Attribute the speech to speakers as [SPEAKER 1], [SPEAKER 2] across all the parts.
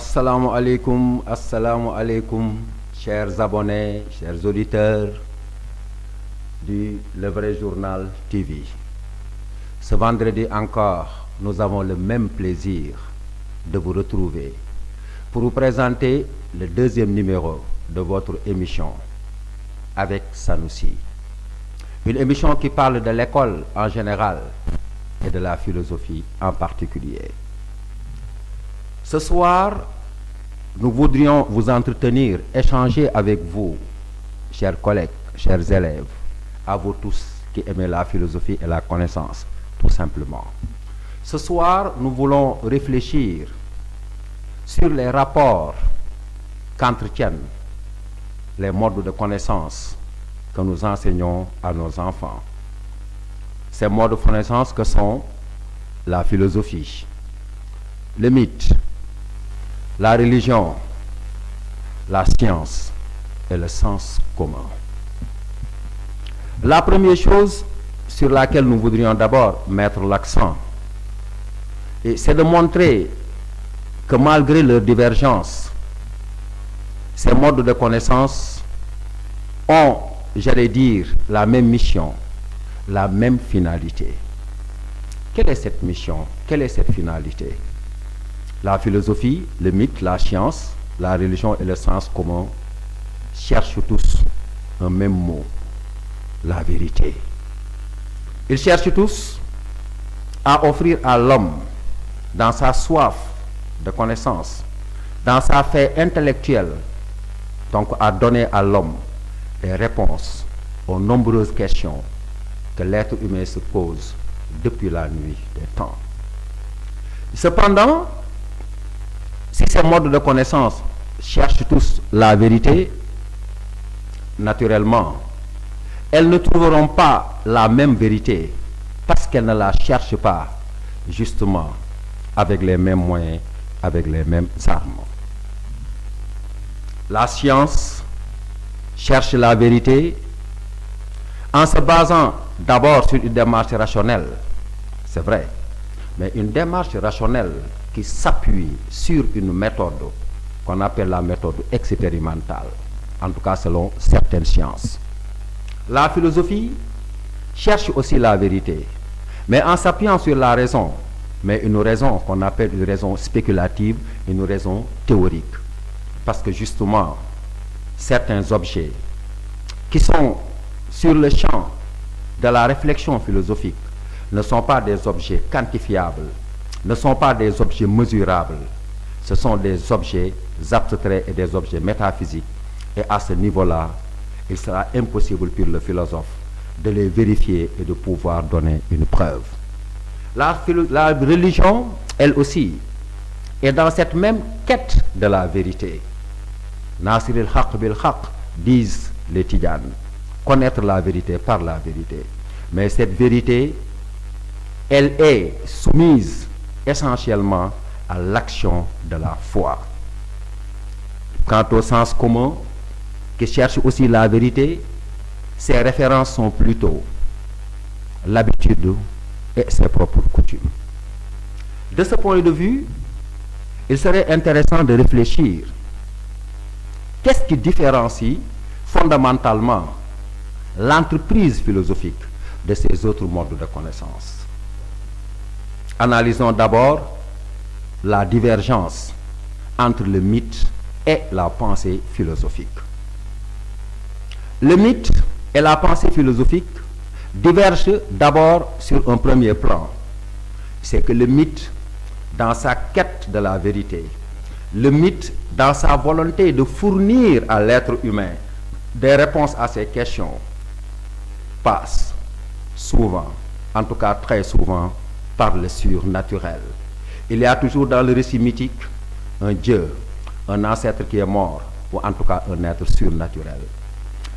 [SPEAKER 1] Assalamu alaikum, chers abonnés, chers auditeurs du Le Vrai Journal TV. Ce vendredi encore, nous avons le même plaisir de vous retrouver pour vous présenter le deuxième numéro de votre émission avec Sanoussi. Une émission qui parle de l'école en général et de la philosophie en particulier. Ce soir, nous voudrions vous entretenir, échanger avec vous, chers collègues, chers élèves, à vous tous qui aimez la philosophie et la connaissance, tout simplement. Ce soir, nous voulons réfléchir sur les rapports qu'entretiennent les modes de connaissance que nous enseignons à nos enfants. Ces modes de connaissance que sont la philosophie, le mythe, la religion, la science et le sens commun. La première chose sur laquelle nous voudrions d'abord mettre l'accent, c'est de montrer que malgré leurs divergences, ces modes de connaissance ont, j'allais dire, la même mission, la même finalité. Quelle est cette mission? Quelle est cette finalité? La philosophie, le mythe, la science, la religion et le sens commun cherchent tous un même mot, la vérité. Ils cherchent tous à offrir à l'homme, dans sa soif de connaissance, dans sa faim intellectuelle, donc à donner à l'homme des réponses aux nombreuses questions que l'être humain se pose depuis la nuit des temps. Cependant, si ces modes de connaissance cherchent tous la vérité, naturellement, elles ne trouveront pas la même vérité parce qu'elles ne la cherchent pas justement avec les mêmes moyens, avec les mêmes armes. La science cherche la vérité en se basant d'abord sur une démarche rationnelle, c'est vrai, mais une démarche rationnelle qui s'appuie sur une méthode qu'on appelle la méthode expérimentale, en tout cas selon certaines sciences. La philosophie cherche aussi la vérité, mais en s'appuyant sur la raison, mais une raison qu'on appelle une raison spéculative, une raison théorique. Parce que justement, certains objets qui sont sur le champ de la réflexion philosophique ne sont pas des objets quantifiables, ne sont pas des objets mesurables, ce sont des objets abstraits et des objets métaphysiques. Et à ce niveau-là, il sera impossible pour le philosophe de les vérifier et de pouvoir donner une preuve. La religion, elle aussi, est dans cette même quête de la vérité. Nasir al-Haq bil-Haq, disent les Tidjanes, connaître la vérité par la vérité. Mais cette vérité, elle est soumise essentiellement à l'action de la foi. Quant au sens commun, qui cherche aussi la vérité, ses références sont plutôt l'habitude et ses propres coutumes. De ce point de vue, il serait intéressant de réfléchir. Qu'est-ce qui différencie fondamentalement l'entreprise philosophique de ces autres modes de connaissance? Analysons d'abord la divergence entre le mythe et la pensée philosophique. Le mythe et la pensée philosophique divergent d'abord sur un premier plan. C'est que le mythe, dans sa quête de la vérité, le mythe, dans sa volonté de fournir à l'être humain des réponses à ces questions, passe souvent, en tout cas très souvent, par le surnaturel. Il y a toujours dans le récit mythique un dieu, un ancêtre qui est mort, ou en tout cas un être surnaturel.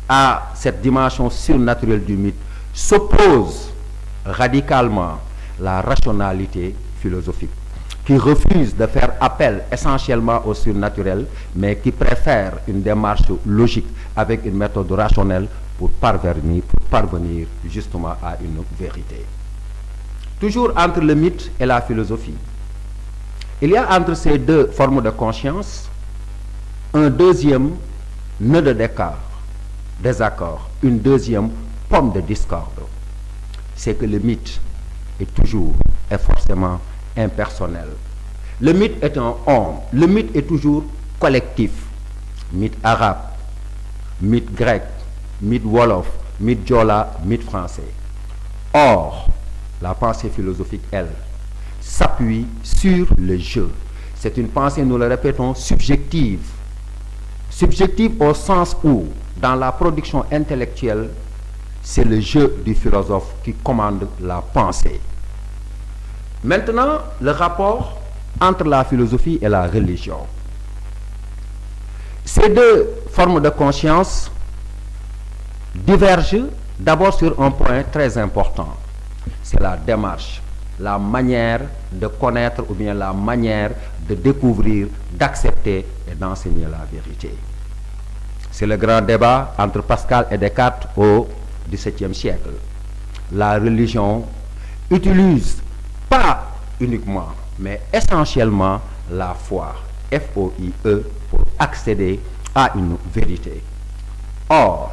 [SPEAKER 1] À cette dimension surnaturelle du mythe s'oppose radicalement la rationalité philosophique, qui refuse de faire appel essentiellement au surnaturel, mais qui préfère une démarche logique avec une méthode rationnelle pour parvenir justement à une vérité. Toujours entre le mythe et la philosophie, Il y a entre ces deux formes de conscience un deuxième nœud de désaccord, une deuxième pomme de discorde. C'est que le mythe est toujours et forcément impersonnel. Le mythe est un homme, le mythe est toujours collectif. Mythe arabe, mythe grec, mythe wolof, mythe jola, mythe français. Or, la pensée philosophique, elle, s'appuie sur le jeu. C'est une pensée, nous le répétons, subjective. Subjective au sens où, dans la production intellectuelle, c'est le jeu du philosophe qui commande la pensée. Maintenant, le rapport entre la philosophie et la religion. Ces deux formes de conscience divergent d'abord sur un point très important. C'est la démarche, la manière de connaître ou bien la manière de découvrir, d'accepter et d'enseigner la vérité. C'est le grand débat entre Pascal et Descartes au XVIIe siècle. La religion utilise pas uniquement, mais essentiellement la foi, F-O-I-E, pour accéder à une vérité. Or,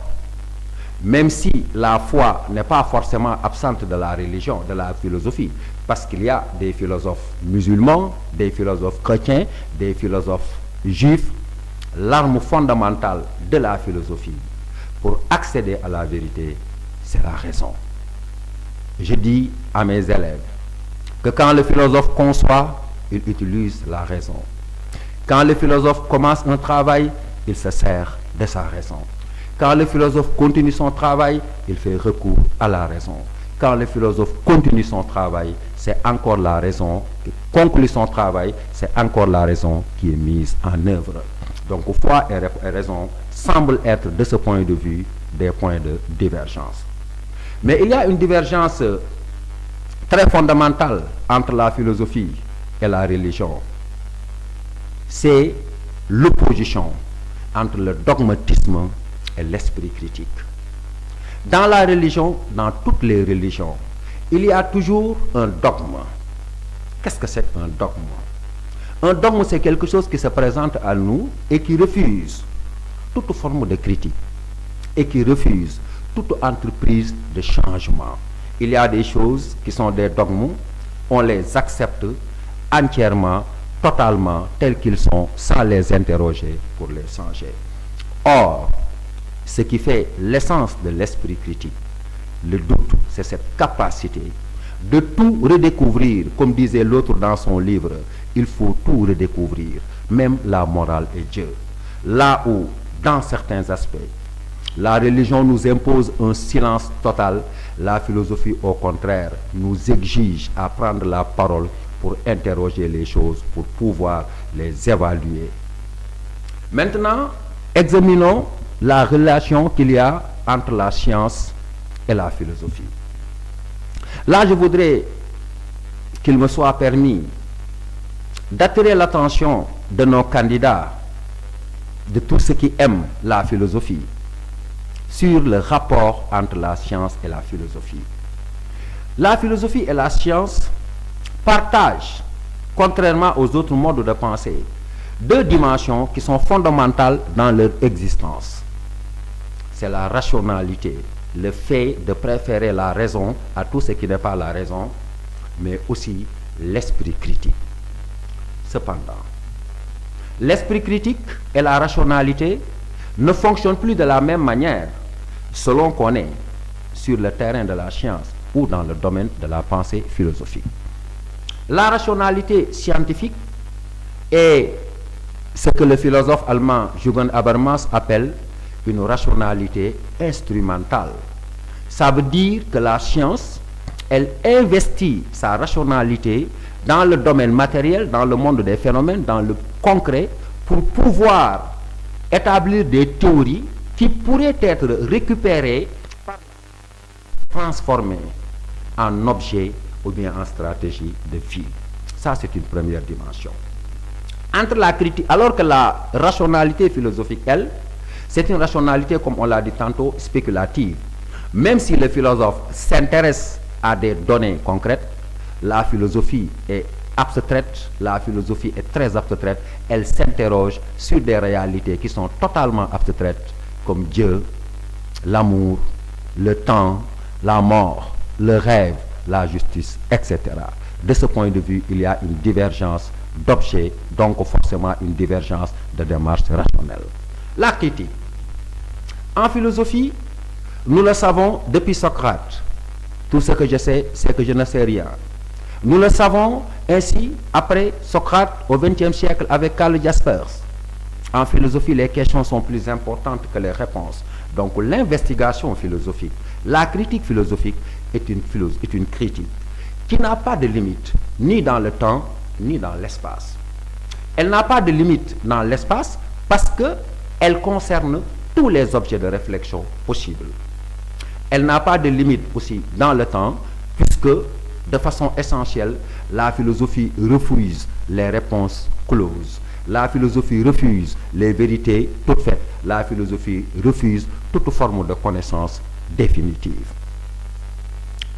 [SPEAKER 1] même si la foi n'est pas forcément absente de la religion, de la philosophie, parce qu'il y a des philosophes musulmans, des philosophes chrétiens, des philosophes juifs, l'arme fondamentale de la philosophie pour accéder à la vérité, c'est la raison. Je dis à mes élèves que quand le philosophe conçoit, il utilise la raison. Quand le philosophe commence un travail, il se sert de sa raison. Quand le philosophe continue son travail, il fait recours à la raison. Quand le philosophe continue son travail, c'est encore la raison qui conclut son travail, c'est encore la raison qui est mise en œuvre. Donc, foi et raison semblent être, de ce point de vue, des points de divergence. Mais il y a une divergence très fondamentale entre la philosophie et la religion. C'est l'opposition entre le dogmatisme et l'esprit critique. Dans la religion, dans toutes les religions, il y a toujours un dogme. Qu'est-ce que c'est un dogme? Un dogme, c'est quelque chose qui se présente à nous et qui refuse toute forme de critique et qui refuse toute entreprise de changement. Il y a des choses qui sont des dogmes, on les accepte entièrement, totalement, tels qu'ils sont, sans les interroger pour les changer. Or, ce qui fait l'essence de l'esprit critique, le doute, c'est cette capacité de tout redécouvrir, comme disait l'autre dans son livre, il faut tout redécouvrir, même la morale et Dieu. Là où, dans certains aspects, la religion nous impose un silence total, la philosophie, au contraire, nous exige à prendre la parole pour interroger les choses, pour pouvoir les évaluer. Maintenant, examinons la relation qu'il y a entre la science et la philosophie. Là, je voudrais qu'il me soit permis d'attirer l'attention de nos candidats, de tous ceux qui aiment la philosophie, sur le rapport entre la science et la philosophie. La philosophie et la science partagent, contrairement aux autres modes de pensée, deux dimensions qui sont fondamentales dans leur existence. C'est la rationalité, le fait de préférer la raison à tout ce qui n'est pas la raison, mais aussi l'esprit critique. Cependant, l'esprit critique et la rationalité ne fonctionnent plus de la même manière selon qu'on est sur le terrain de la science ou dans le domaine de la pensée philosophique. La rationalité scientifique est ce que le philosophe allemand Jürgen Habermas appelle une rationalité instrumentale. Ça veut dire que la science, elle investit sa rationalité dans le domaine matériel, dans le monde des phénomènes, dans le concret, pour pouvoir établir des théories qui pourraient être récupérées, transformées en objet ou bien en stratégie de vie. Ça, c'est une première dimension. Entre la critique, alors que la rationalité philosophique, elle, c'est une rationalité, comme on l'a dit tantôt, spéculative. Même si le philosophe s'intéresse à des données concrètes, la philosophie est abstraite, la philosophie est très abstraite, elle s'interroge sur des réalités qui sont totalement abstraites, comme Dieu, l'amour, le temps, la mort, le rêve, la justice, etc. De ce point de vue, il y a une divergence d'objets, donc forcément une divergence de démarche rationnelle. La critique. En philosophie, nous le savons depuis Socrate. Tout ce que je sais, c'est que je ne sais rien. Nous le savons ainsi après Socrate au XXe siècle avec Karl Jaspers. En philosophie, les questions sont plus importantes que les réponses. Donc l'investigation philosophique, la critique philosophique est une critique qui n'a pas de limite, ni dans le temps, ni dans l'espace. Elle n'a pas de limite dans l'espace parce qu'elle concerne tous les objets de réflexion possibles. Elle n'a pas de limite aussi dans le temps puisque, de façon essentielle, la philosophie refuse les réponses closes. La philosophie refuse les vérités toutes faites. La philosophie refuse toute forme de connaissance définitive.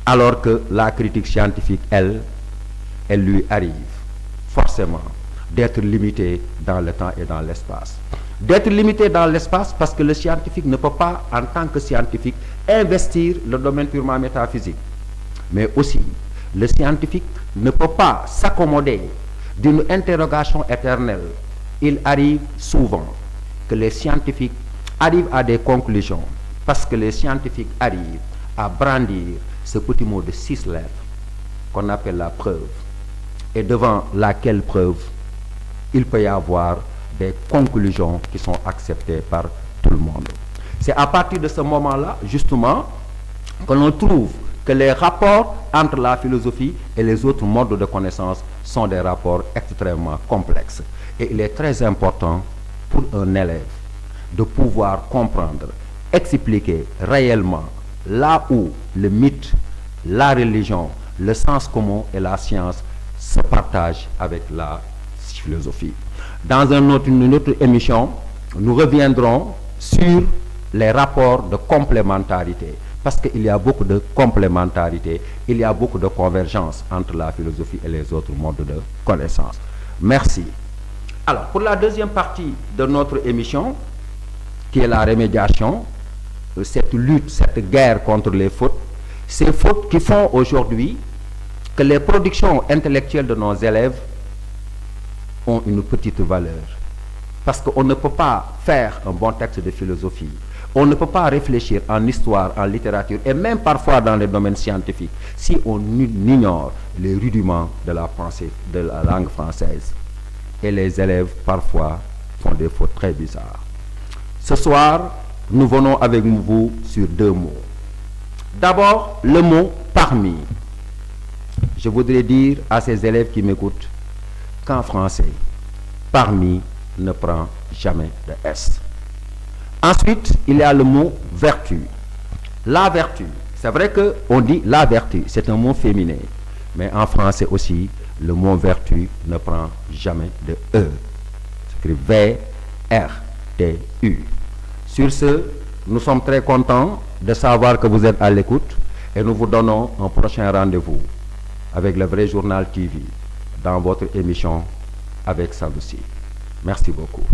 [SPEAKER 1] Alors que la critique scientifique, elle lui arrive forcément d'être limitée dans le temps et dans l'espace. D'être limitée dans l'espace parce que le scientifique ne peut pas, en tant que scientifique, investir le domaine purement métaphysique. Mais aussi, le scientifique ne peut pas s'accommoder d'une interrogation éternelle. Il arrive souvent que les scientifiques arrivent à des conclusions parce que les scientifiques arrivent à brandir ce petit mot de 6 lettres qu'on appelle la preuve, et devant laquelle preuve il peut y avoir des conclusions qui sont acceptées par tout le monde. C'est à partir de ce moment-là, justement, que l'on trouve que les rapports entre la philosophie et les autres modes de connaissance sont des rapports extrêmement complexes. Et il est très important pour un élève de pouvoir comprendre, expliquer réellement là où le mythe, la religion, le sens commun et la science se partagent avec la philosophie. Dans une autre émission, nous reviendrons sur les rapports de complémentarité, parce qu'il y a beaucoup de complémentarité, il y a beaucoup de convergence entre la philosophie et les autres modes de connaissance. Merci. Alors, pour la deuxième partie de notre émission, qui est la remédiation, cette lutte, cette guerre contre les fautes, ces fautes qui font aujourd'hui que les productions intellectuelles de nos élèves ont une petite valeur. Parce qu'on ne peut pas faire un bon texte de philosophie, on ne peut pas réfléchir en histoire, en littérature et même parfois dans les domaines scientifiques si on ignore les rudiments de la pensée, de la langue française. Et les élèves parfois font des fautes très bizarres. Ce soir, nous venons avec vous sur 2 mots. D'abord, le mot parmi. Je voudrais dire à ces élèves qui m'écoutent qu'en français, parmi ne prend jamais de S. Ensuite, il y a le mot vertu. La vertu, c'est vrai qu'on dit la vertu, c'est un mot féminin. Mais en français aussi, le mot vertu ne prend jamais de E. C'est écrit V-R-T-U. Sur ce, nous sommes très contents de savoir que vous êtes à l'écoute et nous vous donnons un prochain rendez-vous avec le Vrai Journal TV dans votre émission avec Sanoussi. Merci beaucoup.